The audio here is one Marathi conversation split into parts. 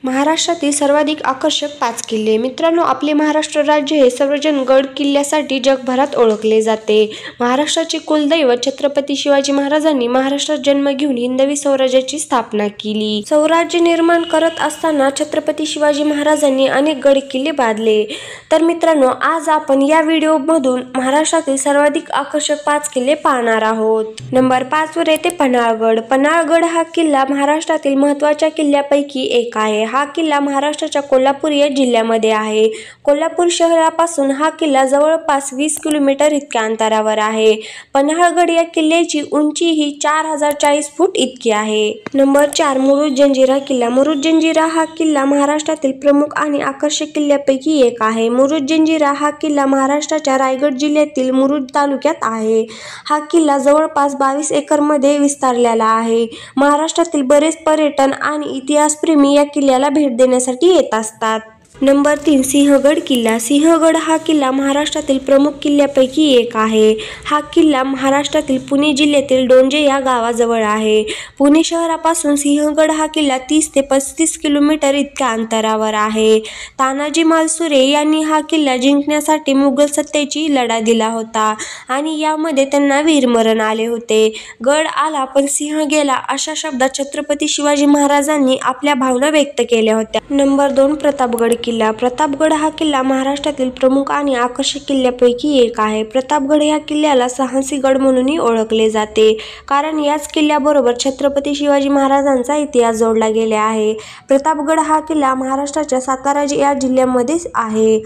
महाराष्ट्रातील सर्वाधिक आकर्षक 5 किल्ले. मित्रांनो, आपले महाराष्ट्र राज्य हे सर्वजण गड किल्ल्यासाठी जगभरात ओळखले जाते. महाराष्ट्राचे कुलदैवत छत्रपती शिवाजी महाराजांनी महाराष्ट्रात जन्म घेऊन हिंदवी स्वराज्याची स्थापना केली. स्वराज्य निर्माण करत असताना छत्रपती शिवाजी महाराजांनी अनेक गड किल्ले बांधले. तर मित्रांनो, आज आपण या व्हिडिओमधून महाराष्ट्रातील सर्वाधिक आकर्षक 5 किल्ले पाहणार आहोत. नंबर 5 वर येते पन्हाळगड. पन्हाळगड हा किल्ला महाराष्ट्रातील महत्त्वाच्या किल्ल्यापैकी एक आहे. हा किल्ला महाराष्ट्राच्या कोल्हापूर या जिल्ह्यामध्ये आहे. कोल्हापूर शहरापासून हा किल्ला जवळपास 20 किलोमीटर इतक्या अंतरावर आहे. पन्हाळगड या किल्ल्याची उंची ही 4040 फूट इतकी आहे. नंबर 4 मुरुड जंजिरा किल्ला. मुरुड जंजिरा हा किल्ला महाराष्ट्रातील प्रमुख आणि आकर्षक किल्ल्यापैकी एक आहे. मुरुड जंजिरा हा किल्ला महाराष्ट्राच्या रायगड जिल्ह्यातील मुरुड तालुक्यात आहे. हा किल्ला जवळपास 22 एकरमध्ये विस्तारलेला आहे. महाराष्ट्रातील बरेच पर्यटन आणि इतिहासप्रेमी या किल्ल्याला भेट देण्यासाठी येत असतात. नंबर 3 सिंहगड किल्ला. सिंहगड हा किल्ला महाराष्ट्रातील प्रमुख किल्ल्यापैकी एक आहे. हा किल्ला महाराष्ट्रातील पुणे जिल्ह्यातील डोंजे या गावाजवळ आहे. पुणे शहरापासून सिंहगड हा किल्ला 30 ते 35 किलोमीटर इतक्या अंतरावर आहे. तानाजी मालुसरे यांनी हा किल्ला जिंकण्यासाठी मुघल सत्तेची लढा दिला होता आणि यामध्ये त्यांना वीरमरण आले होते. गड आला पण सिंह गेला अशा शब्दात छत्रपती शिवाजी महाराजांनी आपल्या भावना व्यक्त केल्या होत्या. नंबर 2 प्रतापगड किल्ला. प्रतापगड हा किल्ला महाराष्ट्रातील प्रमुख आणि आकर्षक किल्ल्यापैकी एक आहे. प्रतापगड या किल्ल्याला साहसी गड म्हणूनही ओळखले जाते, कारण याच किल्ल्याबरोबर छत्रपती शिवाजी महाराजांचा इतिहास जोडला गेला आहे. प्रतापगड हा किल्ला महाराष्ट्राच्या सातारा या जिल्ह्यामध्ये आहे.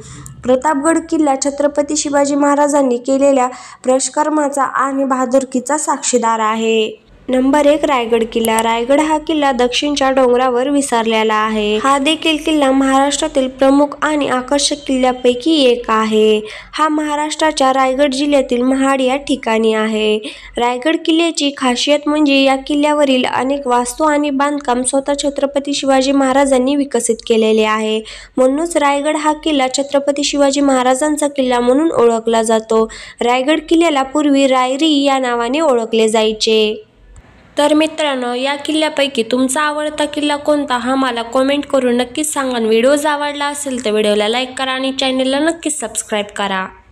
प्रतापगड किल्ला छत्रपती शिवाजी महाराजांनी केलेल्या पराक्रमाचा आणि बहादुरीचा साक्षीदार आहे. नंबर 1 रायगड किल्ला. रायगड हा किल्ला दक्षिणच्या डोंगरावर विसारलेला आहे. हा देखील किल्ला महाराष्ट्रातील प्रमुख आणि आकर्षक किल्ल्यापैकी एक आहे. हा महाराष्ट्राच्या रायगड जिल्ह्यातील महाड या ठिकाणी आहे. रायगड किल्ल्याची खासियत म्हणजे या किल्ल्यावरील अनेक वास्तू आणि बांधकाम स्वतः छत्रपती शिवाजी महाराजांनी विकसित केलेले आहे. म्हणूनच रायगड हा किल्ला छत्रपती शिवाजी महाराजांचा किल्ला म्हणून ओळखला जातो. रायगड किल्ल्याला पूर्वी रायरी या नावाने ओळखले जायचे. तर मित्रांनो, या किल्ल्यापैकी तुमचा आवडता किल्ला कोणता हा मला कमेंट करून नक्कीच सांगा. व्हिडिओ आवडला असेल तर व्हिडिओला लाईक करा आणि चॅनलला नक्कीच सबस्क्राईब करा.